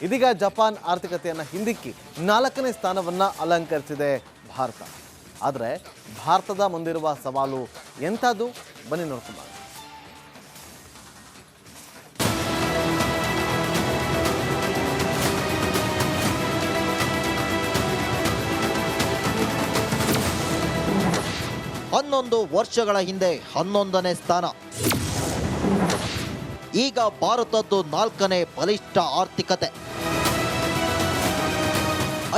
ಇದೀಗ ಜಪಾನ್ ಆರ್ಥಿಕತೆಯನ್ನು ಹಿಂದಿಕ್ಕಿ 4ನೇ ಸ್ಥಾನವನ್ನು ಅಲಂಕರಿಸಿದೆ ಭಾರತ. ಆದರೆ ಭಾರತದ ಮುಂದಿರುವ ಸವಾಲು ಎಂಥದ್ದು ಬನ್ನಿ ನೋಡ್ಕೊಂಡು. ಹನ್ನೊಂದು ವರ್ಷಗಳ ಹಿಂದೆ 11ನೇ ಸ್ಥಾನ. ಈಗ ಭಾರತದ್ದು 4ನೇ ಬಲಿಷ್ಠ ಆರ್ಥಿಕತೆ.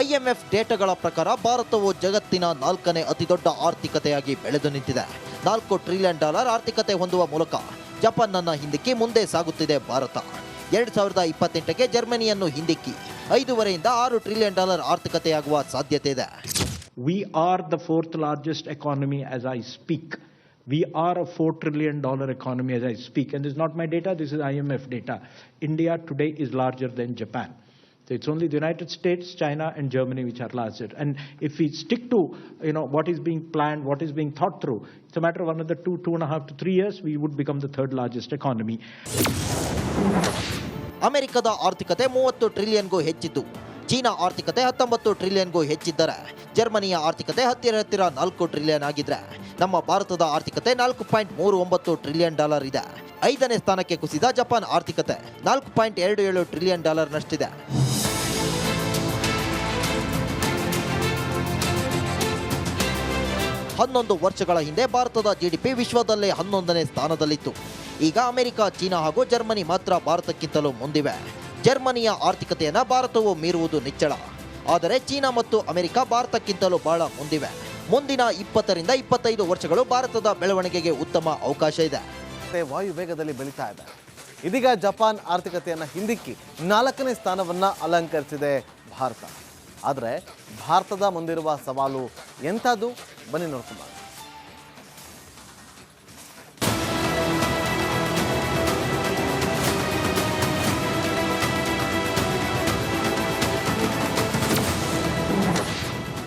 IMF ಡೇಟಾಗಳ ಪ್ರಕಾರ ಭಾರತವು ಜಗತ್ತಿನ 4ನೇ ಅತಿದೊಡ್ಡ ಆರ್ಥಿಕತೆಯಾಗಿ ಬೆಳೆದು ನಿಂತಿದೆ. $4 ಟ್ರಿಲಿಯನ್ ಆರ್ಥಿಕತೆ ಹೊಂದುವ ಮೂಲಕ ಜಪಾನ್ನನ್ನು ಹಿಂದಿಕ್ಕಿ ಮುಂದೆ ಸಾಗುತ್ತಿದೆ ಭಾರತ. 2028ಕ್ಕೆ ಜರ್ಮನಿಯನ್ನು ಹಿಂದಿಕ್ಕಿ 5.5 ರಿಂದ 6 ಟ್ರಿಲಿಯನ್ ಆರ್ಥಿಕತೆಯಾಗುವ ಸಾಧ್ಯತೆ ಇದೆ. We are the fourth largest economy as I speak. We are a $4 trillion economy as I speak. And this is not my data, this is IMF data. India today is larger than Japan. So it's only the United States, China and Germany which are larger. And if we stick to what is being planned, what is being thought through, it's a matter of another 2.5 to 3 years, we would become the third largest economy. ಅಮೆರಿಕದ ಆರ್ಥಿಕತೆ 30 ಟ್ರಿಲಿಯನ್ಗೂ ಹೆಚ್ಚಿದ್ದು, China ಆರ್ಥಿಕತೆ 19 ಟ್ರಿಲಿಯನ್ಗೂ ಹೆಚ್ಚಿದ್ದರೆ ಜರ್ಮನಿಯ ಆರ್ಥಿಕತೆ ಹತ್ತಿರ 4 trillion ಆಗಿದ್ರೆ ನಮ್ಮ ಭಾರತದ ಆರ್ಥಿಕತೆ $4.39 ಟ್ರಿಲಿಯನ್ ಇದೆ. 5ನೇ ಸ್ಥಾನಕ್ಕೆ ಕುಸಿದ ಜಪಾನ್ ಆರ್ಥಿಕತೆ $4.27 ಟ್ರಿಲಿಯನ್ ನಷ್ಟಿದೆ. ಹನ್ನೊಂದು ವರ್ಷಗಳ ಹಿಂದೆ ಭಾರತದ GDP ವಿಶ್ವದಲ್ಲೇ 11ನೇ ಸ್ಥಾನದಲ್ಲಿತ್ತು. ಈಗ ಅಮೆರಿಕ, ಚೀನಾ ಹಾಗೂ ಜರ್ಮನಿ ಮಾತ್ರ ಭಾರತಕ್ಕಿಂತಲೂ ಮುಂದಿವೆ. ಜರ್ಮನಿಯ ಆರ್ಥಿಕತೆಯನ್ನು ಭಾರತವು ಮೀರುವುದು ನಿಚ್ಚಳ. ಆದರೆ ಚೀನಾ ಮತ್ತು ಅಮೆರಿಕ ಭಾರತಕ್ಕಿಂತಲೂ ಬಹಳ ಮುಂದಿವೆ. ಮುಂದಿನ 20 ರಿಂದ 25 ವರ್ಷಗಳು ಭಾರತದ ಬೆಳವಣಿಗೆಗೆ ಉತ್ತಮ ಅವಕಾಶ ಇದೆ. ವಾಯು ವೇಗದಲ್ಲಿ ಬೆಳೀತಾ ಇದೆ. ಇದೀಗ ಜಪಾನ್ ಆರ್ಥಿಕತೆಯನ್ನು ಹಿಂದಿಕ್ಕಿ 4ನೇ ಸ್ಥಾನವನ್ನು ಅಲಂಕರಿಸಿದೆ ಭಾರತ. ಆದರೆ ಭಾರತದ ಮುಂದಿರುವ ಸವಾಲು ಎಂಥದ್ದು ಬನ್ನಿ ನೋಡ್ಕೊಂಡು.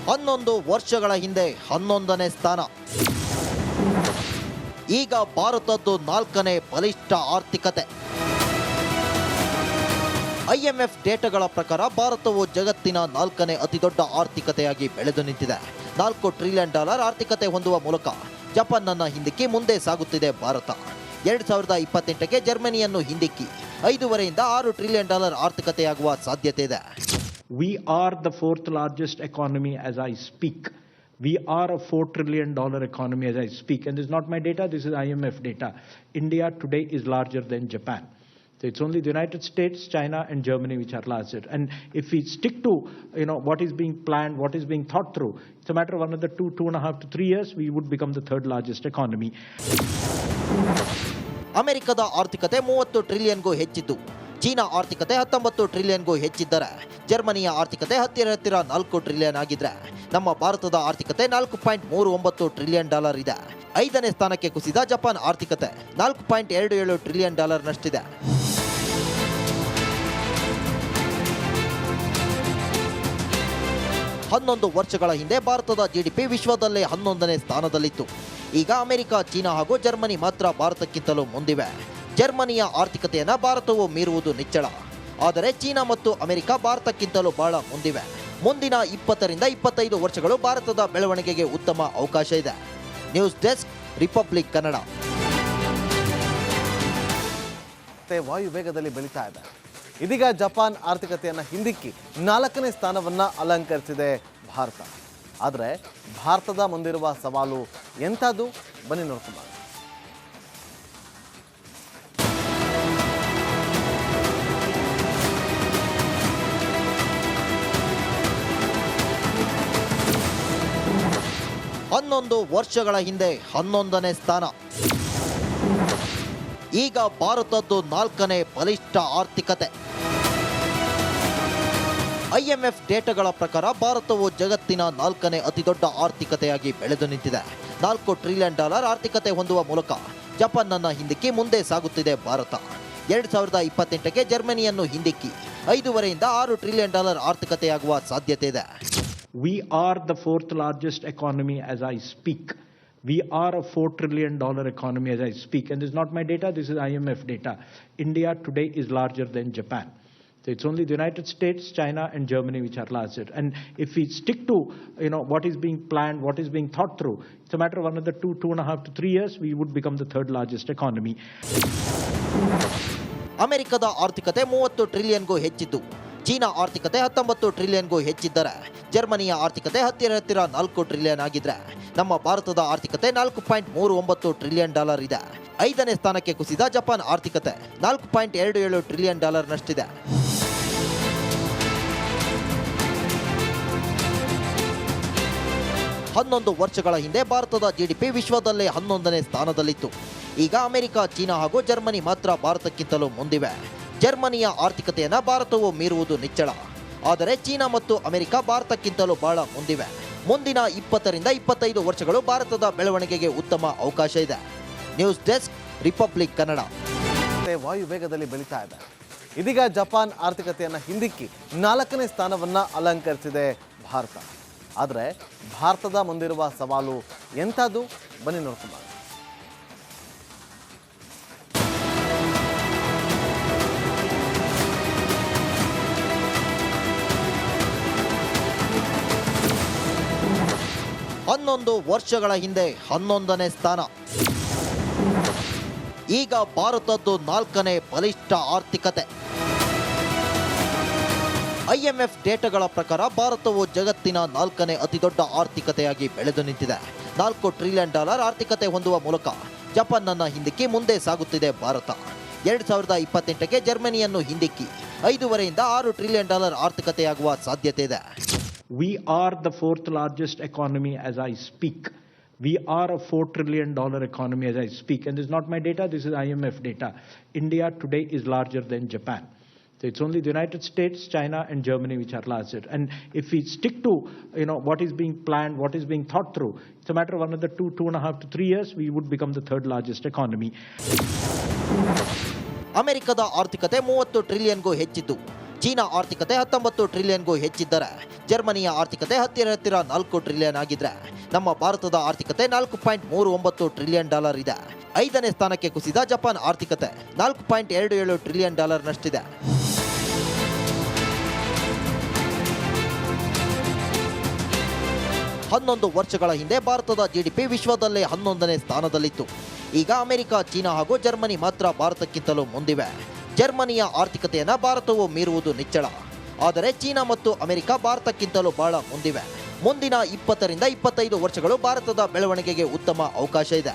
ಹನ್ನೊಂದು ವರ್ಷಗಳ ಹಿಂದೆ 11ನೇ ಸ್ಥಾನ. ಈಗ ಭಾರತದ್ದು 4ನೇ ಬಲಿಷ್ಠ ಆರ್ಥಿಕತೆ. IMF ಡೇಟಾಗಳ ಪ್ರಕಾರ ಭಾರತವು ಜಗತ್ತಿನ 4ನೇ ಅತಿದೊಡ್ಡ ಆರ್ಥಿಕತೆಯಾಗಿ ಬೆಳೆದು ನಿಂತಿದೆ. $4 ಟ್ರಿಲಿಯನ್ ಆರ್ಥಿಕತೆ ಹೊಂದುವ ಮೂಲಕ ಜಪಾನ್ನನ್ನು ಹಿಂದಿಕ್ಕಿ ಮುಂದೆ ಸಾಗುತ್ತಿದೆ ಭಾರತ. 2028ಕ್ಕೆ ಜರ್ಮನಿಯನ್ನು ಹಿಂದಿಕ್ಕಿ 5.5 ರಿಂದ 6 ಟ್ರಿಲಿಯನ್ ಆರ್ಥಿಕತೆಯಾಗುವ ಸಾಧ್ಯತೆ ಇದೆ. We are the fourth largest economy as I speak. We are a $4 trillion economy as I speak. And this is not my data, this is IMF data. India today is larger than Japan. So it's only the United States, China and Germany which are larger. And if we stick to what is being planned, what is being thought through, it's a matter of another 2.5 to 3 years, we would become the third largest economy. ಅಮೆರಿಕದ ಆರ್ಥಿಕತೆ 30 ಟ್ರಿಲಿಯನ್ಗೂ ಹೆಚ್ಚಿದ್ದು, China ಆರ್ಥಿಕತೆ 19 ಟ್ರಿಲಿಯನ್ಗೂ ಹೆಚ್ಚಿದ್ದರೆ ಜರ್ಮನಿಯ ಆರ್ಥಿಕತೆ ಹತ್ತಿರ 4 trillion ಆಗಿದ್ರೆ ನಮ್ಮ ಭಾರತದ ಆರ್ಥಿಕತೆ $4.39 ಟ್ರಿಲಿಯನ್ ಇದೆ. 5ನೇ ಸ್ಥಾನಕ್ಕೆ ಕುಸಿದ ಜಪಾನ್ ಆರ್ಥಿಕತೆ $4.27 ಟ್ರಿಲಿಯನ್ ನಷ್ಟಿದೆ. ಹನ್ನೊಂದು ವರ್ಷಗಳ ಹಿಂದೆ ಭಾರತದ GDP ವಿಶ್ವದಲ್ಲೇ 11ನೇ ಸ್ಥಾನದಲ್ಲಿತ್ತು. ಈಗ ಅಮೆರಿಕ, ಚೀನಾ ಹಾಗೂ ಜರ್ಮನಿ ಮಾತ್ರ ಭಾರತಕ್ಕಿಂತಲೂ ಮುಂದಿವೆ. ಜರ್ಮನಿಯ ಆರ್ಥಿಕತೆಯನ್ನು ಭಾರತವು ಮೀರುವುದು ನಿಚ್ಚಳ. ಆದರೆ ಚೀನಾ ಮತ್ತು ಅಮೆರಿಕ ಭಾರತಕ್ಕಿಂತಲೂ ಬಹಳ ಮುಂದಿವೆ. ಮುಂದಿನ 20 ರಿಂದ 25 ವರ್ಷಗಳು ಭಾರತದ ಬೆಳವಣಿಗೆಗೆ ಉತ್ತಮ ಅವಕಾಶ ಇದೆ. News desk, republic Kannada. ವಾಯು ವೇಗದಲ್ಲಿ ಬೆಳೀತಾ ಇದೆ. ಇದೀಗ ಜಪಾನ್ ಆರ್ಥಿಕತೆಯನ್ನು ಹಿಂದಿಕ್ಕಿ 4ನೇ ಸ್ಥಾನವನ್ನು ಅಲಂಕರಿಸಿದೆ ಭಾರತ. ಆದರೆ ಭಾರತದ ಮುಂದಿರುವ ಸವಾಲು ಎಂಥದ್ದು ಬನ್ನಿ ನೋಡ್ಕೊಂಡು. ಹನ್ನೊಂದು ವರ್ಷಗಳ ಹಿಂದೆ 11ನೇ ಸ್ಥಾನ. ಈಗ ಭಾರತದ್ದು 4ನೇ ಬಲಿಷ್ಠ ಆರ್ಥಿಕತೆ. IMF ಡೇಟಾಗಳ ಪ್ರಕಾರ ಭಾರತವು ಜಗತ್ತಿನ 4ನೇ ಅತಿದೊಡ್ಡ ಆರ್ಥಿಕತೆಯಾಗಿ ಬೆಳೆದು ನಿಂತಿದೆ. $4 ಟ್ರಿಲಿಯನ್ ಆರ್ಥಿಕತೆ ಹೊಂದುವ ಮೂಲಕ ಜಪಾನ್ನನ್ನು ಹಿಂದಿಕ್ಕಿ ಮುಂದೆ ಸಾಗುತ್ತಿದೆ ಭಾರತ. 2028ಕ್ಕೆ ಜರ್ಮನಿಯನ್ನು ಹಿಂದಿಕ್ಕಿ 5.5 ರಿಂದ 6 ಟ್ರಿಲಿಯನ್ ಆರ್ಥಿಕತೆಯಾಗುವ ಸಾಧ್ಯತೆ ಇದೆ. We are the fourth largest economy as I speak. We are a $4 trillion economy as I speak. And this is not my data, this is IMF data. India today is larger than Japan. So it's only the United States, China, and Germany which are larger. And if we stick to what is being planned, what is being thought through, it's a matter of another 2.5 to 3 years, we would become the third largest economy. ಅಮೆರಿಕದ ಆರ್ಥಿಕತೆ 30 ಟ್ರಿಲಿಯನ್ಗೂ ಹೆಚ್ಚಿದ್ದು, China ಆರ್ಥಿಕತೆ 19 ಟ್ರಿಲಿಯನ್ಗೂ ಹೆಚ್ಚಿದ್ದರೆ ಜರ್ಮನಿಯ ಆರ್ಥಿಕತೆ ಹತ್ತಿರ 4 trillion ಆಗಿದ್ರೆ ನಮ್ಮ ಭಾರತದ ಆರ್ಥಿಕತೆ $4.39 ಟ್ರಿಲಿಯನ್ ಇದೆ. 5ನೇ ಸ್ಥಾನಕ್ಕೆ ಕುಸಿದ ಜಪಾನ್ ಆರ್ಥಿಕತೆ $4.27 ಟ್ರಿಲಿಯನ್ ನಷ್ಟಿದೆ. ಹನ್ನೊಂದು ವರ್ಷಗಳ ಹಿಂದೆ ಭಾರತದ ಜಿಡಿಪಿ ವಿಶ್ವದಲ್ಲೇ 11ನೇ ಸ್ಥಾನದಲ್ಲಿತ್ತು. ಈಗ ಅಮೆರಿಕ, ಚೀನಾ ಹಾಗೂ ಜರ್ಮನಿ ಮಾತ್ರ ಭಾರತಕ್ಕಿಂತಲೂ ಮುಂದಿವೆ. ಜರ್ಮನಿಯ ಆರ್ಥಿಕತೆಯನ್ನು ಭಾರತವು ಮೀರುವುದು ನಿಚ್ಚಳ. ಆದರೆ ಚೀನಾ ಮತ್ತು ಅಮೆರಿಕ ಭಾರತಕ್ಕಿಂತಲೂ ಬಹಳ ಮುಂದಿವೆ. ಮುಂದಿನ 20 ರಿಂದ 25 ವರ್ಷಗಳು ಭಾರತದ ಬೆಳವಣಿಗೆಗೆ ಉತ್ತಮ ಅವಕಾಶ ಇದೆ. News desk, republic Kannada. ವಾಯು ವೇಗದಲ್ಲಿ ಬೆಳೀತಾ ಇದೆ. ಇದೀಗ ಜಪಾನ್ ಆರ್ಥಿಕತೆಯನ್ನು ಹಿಂದಿಕ್ಕಿ 4ನೇ ಸ್ಥಾನವನ್ನ ಅಲಂಕರಿಸಿದೆ ಭಾರತ. ಆದರೆ ಭಾರತದ ಮುಂದಿರುವ ಸವಾಲು ಎಂಥದ್ದು? ಬನ್ನಿ ನೋಡ್ಕೊಂಡು. 11 ವರ್ಷಗಳ ಹಿಂದೆ 11ನೇ ಸ್ಥಾನ. ಈಗ ಭಾರತದ್ದು 4ನೇ ಬಲಿಷ್ಠ ಆರ್ಥಿಕತೆ. IMF ಡೇಟಾಗಳ ಪ್ರಕಾರ ಭಾರತವು ಜಗತ್ತಿನ 4ನೇ ಅತಿದೊಡ್ಡ ಆರ್ಥಿಕತೆಯಾಗಿ ಬೆಳೆದು ನಿಂತಿದೆ. $4 ಟ್ರಿಲಿಯನ್ ಆರ್ಥಿಕತೆ ಹೊಂದುವ ಮೂಲಕ ಜಪಾನ್ನನ್ನು ಹಿಂದಿಕ್ಕಿ ಮುಂದೆ ಸಾಗುತ್ತಿದೆ ಭಾರತ. 2028ಕ್ಕೆ ಜರ್ಮನಿಯನ್ನು ಹಿಂದಿಕ್ಕಿ 5.5 ರಿಂದ 6 ಟ್ರಿಲಿಯನ್ ಆರ್ಥಿಕತೆಯಾಗುವ ಸಾಧ್ಯತೆ ಇದೆ. We are the fourth largest economy as I speak. We are a $4 trillion economy as I speak. And this is not my data, this is IMF data. India today is larger than Japan. So it's only the United States, China, and Germany which are larger. And if we stick to what is being planned, what is being thought through, it's a matter of another 2.5 to 3 years, we would become the third largest economy. ಅಮೆರಿಕದ ಆರ್ಥಿಕತೆ 30 ಟ್ರಿಲಿಯನ್ಗೂ ಹೆಚ್ಚಿದ್ದು, China ಆರ್ಥಿಕತೆ 19 ಟ್ರಿಲಿಯನ್ಗೂ ಹೆಚ್ಚಿದ್ದರೆ ಜರ್ಮನಿಯ ಆರ್ಥಿಕತೆ ಹತ್ತಿರ 4 trillion ಆಗಿದ್ರೆ ನಮ್ಮ ಭಾರತದ ಆರ್ಥಿಕತೆ $4.39 ಟ್ರಿಲಿಯನ್ ಇದೆ. 5ನೇ ಸ್ಥಾನಕ್ಕೆ ಕುಸಿದ ಜಪಾನ್ ಆರ್ಥಿಕತೆ $4.27 ಟ್ರಿಲಿಯನ್ ನಷ್ಟಿದೆ. ಹನ್ನೊಂದು ವರ್ಷಗಳ ಹಿಂದೆ ಭಾರತದ ಜಿಡಿಪಿ ವಿಶ್ವದಲ್ಲೇ 11ನೇ ಸ್ಥಾನದಲ್ಲಿತ್ತು. ಈಗ ಅಮೆರಿಕ, ಚೀನಾ ಹಾಗೂ ಜರ್ಮನಿ ಮಾತ್ರ ಭಾರತಕ್ಕಿಂತಲೂ ಮುಂದಿವೆ. ಜರ್ಮನಿಯ ಆರ್ಥಿಕತೆಯನ್ನು ಭಾರತವು ಮೀರುವುದು ನಿಚ್ಚಳ. ಆದರೆ ಚೀನಾ ಮತ್ತು ಅಮೆರಿಕ ಭಾರತಕ್ಕಿಂತಲೂ ಬಹಳ ಮುಂದಿವೆ. ಮುಂದಿನ 20 ರಿಂದ 25 ವರ್ಷಗಳು ಭಾರತದ ಬೆಳವಣಿಗೆಗೆ ಉತ್ತಮ ಅವಕಾಶ ಇದೆ.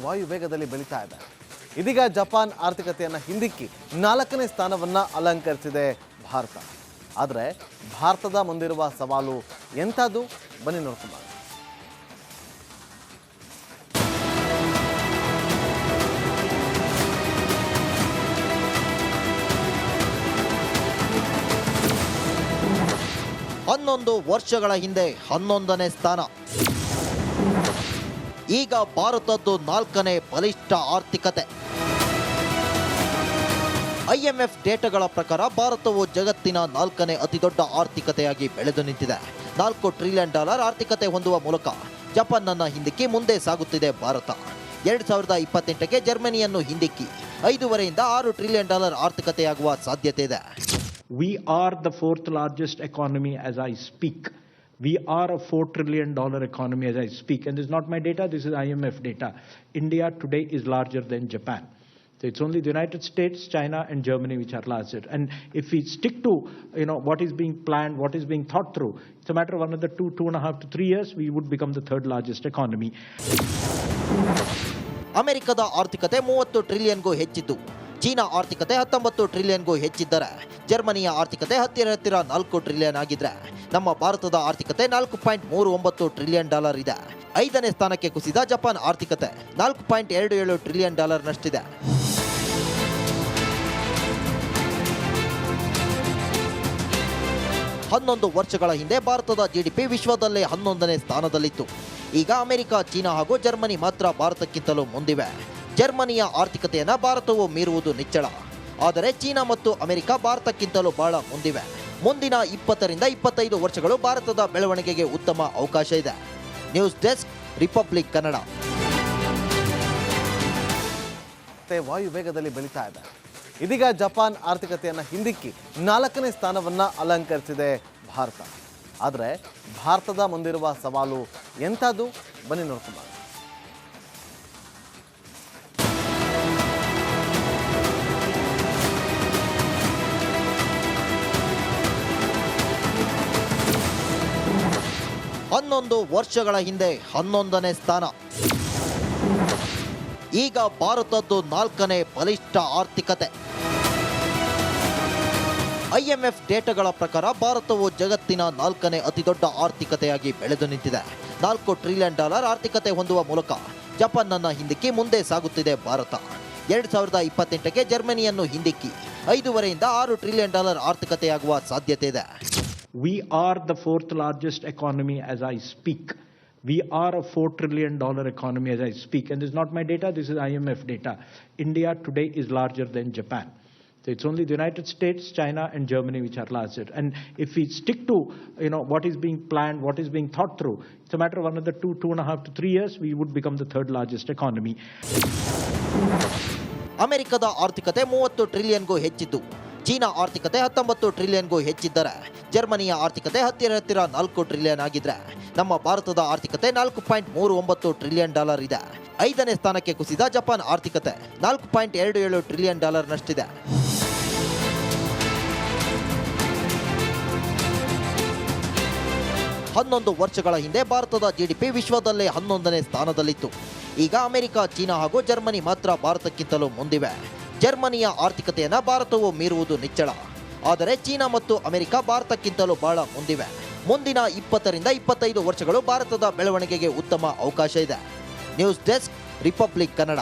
ವಾಯು ವೇಗದಲ್ಲಿ ಬೆಳೀತಾ ಇದೆ. ಇದೀಗ ಜಪಾನ್ ಆರ್ಥಿಕತೆಯನ್ನು ಹಿಂದಿಕ್ಕಿ 4ನೇ ಸ್ಥಾನವನ್ನ ಅಲಂಕರಿಸಿದೆ ಭಾರತ. ಆದರೆ ಭಾರತದ ಮುಂದಿರುವ ಸವಾಲು ಎಂಥದ್ದು? ಬನ್ನಿ ನೋಡ್ಕೊಂಡು. 11 ವರ್ಷಗಳ ಹಿಂದೆ 11ನೇ ಸ್ಥಾನ. ಈಗ ಭಾರತದ್ದು 4ನೇ ಬಲಿಷ್ಠ ಆರ್ಥಿಕತೆ. IMF ಡೇಟಾಗಳ ಪ್ರಕಾರ ಭಾರತವು ಜಗತ್ತಿನ 4ನೇ ಅತಿದೊಡ್ಡ ಆರ್ಥಿಕತೆಯಾಗಿ ಬೆಳೆದು ನಿಂತಿದೆ. $4 ಟ್ರಿಲಿಯನ್ ಆರ್ಥಿಕತೆ ಹೊಂದುವ ಮೂಲಕ ಜಪಾನ್ನನ್ನು ಹಿಂದಿಕ್ಕಿ ಮುಂದೆ ಸಾಗುತ್ತಿದೆ ಭಾರತ. 2028ಕ್ಕೆ ಜರ್ಮನಿಯನ್ನು ಹಿಂದಿಕ್ಕಿ 5.5 ರಿಂದ 6 ಟ್ರಿಲಿಯನ್ ಆರ್ಥಿಕತೆಯಾಗುವ ಸಾಧ್ಯತೆ ಇದೆ. We are the fourth largest economy as I speak. We are a $4 trillion economy as I speak. And this is not my data, this is IMF data. India today is larger than Japan. So it's only the United States, China, and Germany which are larger. And if we stick to what is being planned, what is being thought through, it's a matter of another 2.5 to 3 years, we would become the third largest economy. ಅಮೆರಿಕದ ಆರ್ಥಿಕತೆ 30 ಟ್ರಿಲಿಯನ್ಗೂ ಹೆಚ್ಚಿದ್ದು, China ಆರ್ಥಿಕತೆ 19 ಟ್ರಿಲಿಯನ್ಗೂ ಹೆಚ್ಚಿದ್ದರೆ ಜರ್ಮನಿಯ ಆರ್ಥಿಕತೆ ಹತ್ತಿರ 4 trillion ಆಗಿದ್ರೆ ನಮ್ಮ ಭಾರತದ ಆರ್ಥಿಕತೆ $4.39 ಟ್ರಿಲಿಯನ್ ಇದೆ. 5ನೇ ಸ್ಥಾನಕ್ಕೆ ಕುಸಿದ ಜಪಾನ್ ಆರ್ಥಿಕತೆ $4.27 ಟ್ರಿಲಿಯನ್ ನಷ್ಟಿದೆ. ಹನ್ನೊಂದು ವರ್ಷಗಳ ಹಿಂದೆ ಭಾರತದ ಜಿಡಿಪಿ ವಿಶ್ವದಲ್ಲೇ 11ನೇ ಸ್ಥಾನದಲ್ಲಿತ್ತು. ಈಗ ಅಮೆರಿಕ, ಚೀನಾ ಹಾಗೂ ಜರ್ಮನಿ ಮಾತ್ರ ಭಾರತಕ್ಕಿಂತಲೂ ಮುಂದಿವೆ. ಜರ್ಮನಿಯ ಆರ್ಥಿಕತೆಯನ್ನು ಭಾರತವು ಮೀರುವುದು ನಿಚ್ಚಳ. ಆದರೆ ಚೀನಾ ಮತ್ತು ಅಮೆರಿಕ ಭಾರತಕ್ಕಿಂತಲೂ ಬಹಳ ಮುಂದಿವೆ. ಮುಂದಿನ 20 ರಿಂದ 25 ವರ್ಷಗಳು ಭಾರತದ ಬೆಳವಣಿಗೆಗೆ ಉತ್ತಮ ಅವಕಾಶ ಇದೆ. News desk, republic Kannada. ವಾಯು ವೇಗದಲ್ಲಿ ಬೆಳೀತಾ ಇದೆ. ಇದೀಗ ಜಪಾನ್ ಆರ್ಥಿಕತೆಯನ್ನು ಹಿಂದಿಕ್ಕಿ 4ನೇ ಸ್ಥಾನವನ್ನು ಅಲಂಕರಿಸಿದೆ ಭಾರತ. ಆದರೆ ಭಾರತದ ಮುಂದಿರುವ ಸವಾಲು ಎಂಥದ್ದು? ಬನ್ನಿ ನೋಡ್ಕೊಂಡು. 11 ವರ್ಷಗಳ ಹಿಂದೆ 11ನೇ ಸ್ಥಾನ. ಈಗ ಭಾರತದ್ದು 4ನೇ ಬಲಿಷ್ಠ ಆರ್ಥಿಕತೆ. IMF ಡೇಟಾಗಳ ಪ್ರಕಾರ ಭಾರತವು ಜಗತ್ತಿನ 4ನೇ ಅತಿದೊಡ್ಡ ಆರ್ಥಿಕತೆಯಾಗಿ ಬೆಳೆದು ನಿಂತಿದೆ. $4 ಟ್ರಿಲಿಯನ್ ಆರ್ಥಿಕತೆ ಹೊಂದುವ ಮೂಲಕ ಜಪಾನ್ನನ್ನು ಹಿಂದಿಕ್ಕಿ ಮುಂದೆ ಸಾಗುತ್ತಿದೆ ಭಾರತ. 2028ಕ್ಕೆ ಜರ್ಮನಿಯನ್ನು ಹಿಂದಿಕ್ಕಿ 5.5ರಿಂದ $6 ಟ್ರಿಲಿಯನ್ ಆರ್ಥಿಕತೆಯಾಗುವ ಸಾಧ್ಯತೆ ಇದೆ. We are the fourth largest economy as I speak. We are a $4 trillion economy as I speak. And this is not my data, this is IMF data. India today is larger than Japan. So it's only the United States, China and Germany which are larger. And if we stick to what is being planned, what is being thought through, it's a matter of another 2.5 to 3 years, we would become the third largest economy. ಅಮೆರಿಕದ ಆರ್ಥಿಕತೆ 30 ಟ್ರಿಲಿಯನ್ಗೂ ಹೆಚ್ಚಿದ್ದು, China ಆರ್ಥಿಕತೆ 19 ಟ್ರಿಲಿಯನ್ಗೂ ಹೆಚ್ಚಿದ್ದರೆ ಜರ್ಮನಿಯ ಆರ್ಥಿಕತೆ ಹತ್ತಿರ $4 trillion ಆಗಿದ್ರೆ ನಮ್ಮ ಭಾರತದ ಆರ್ಥಿಕತೆ $4.39 ಟ್ರಿಲಿಯನ್ ಇದೆ. 5ನೇ ಸ್ಥಾನಕ್ಕೆ ಕುಸಿದ ಜಪಾನ್ ಆರ್ಥಿಕತೆ $4.27 ಟ್ರಿಲಿಯನ್ ನಷ್ಟಿದೆ. ಹನ್ನೊಂದು ವರ್ಷಗಳ ಹಿಂದೆ ಭಾರತದ GDP ವಿಶ್ವದಲ್ಲೇ 11ನೇ ಸ್ಥಾನದಲ್ಲಿತ್ತು. ಈಗ ಅಮೆರಿಕ, ಚೀನಾ ಹಾಗೂ ಜರ್ಮನಿ ಮಾತ್ರ ಭಾರತಕ್ಕಿಂತಲೂ ಮುಂದಿವೆ. ಜರ್ಮನಿಯ ಆರ್ಥಿಕತೆಯನ್ನು ಭಾರತವು ಮೀರುವುದು ನಿಚ್ಚಳ. ಆದರೆ ಚೀನಾ ಮತ್ತು ಅಮೆರಿಕ ಭಾರತಕ್ಕಿಂತಲೂ ಬಹಳ ಮುಂದಿವೆ. ಮುಂದಿನ 20ರಿಂದ 25 ವರ್ಷಗಳು ಭಾರತದ ಬೆಳವಣಿಗೆಗೆ ಉತ್ತಮ ಅವಕಾಶ ಇದೆ. News desk, republic Kannada.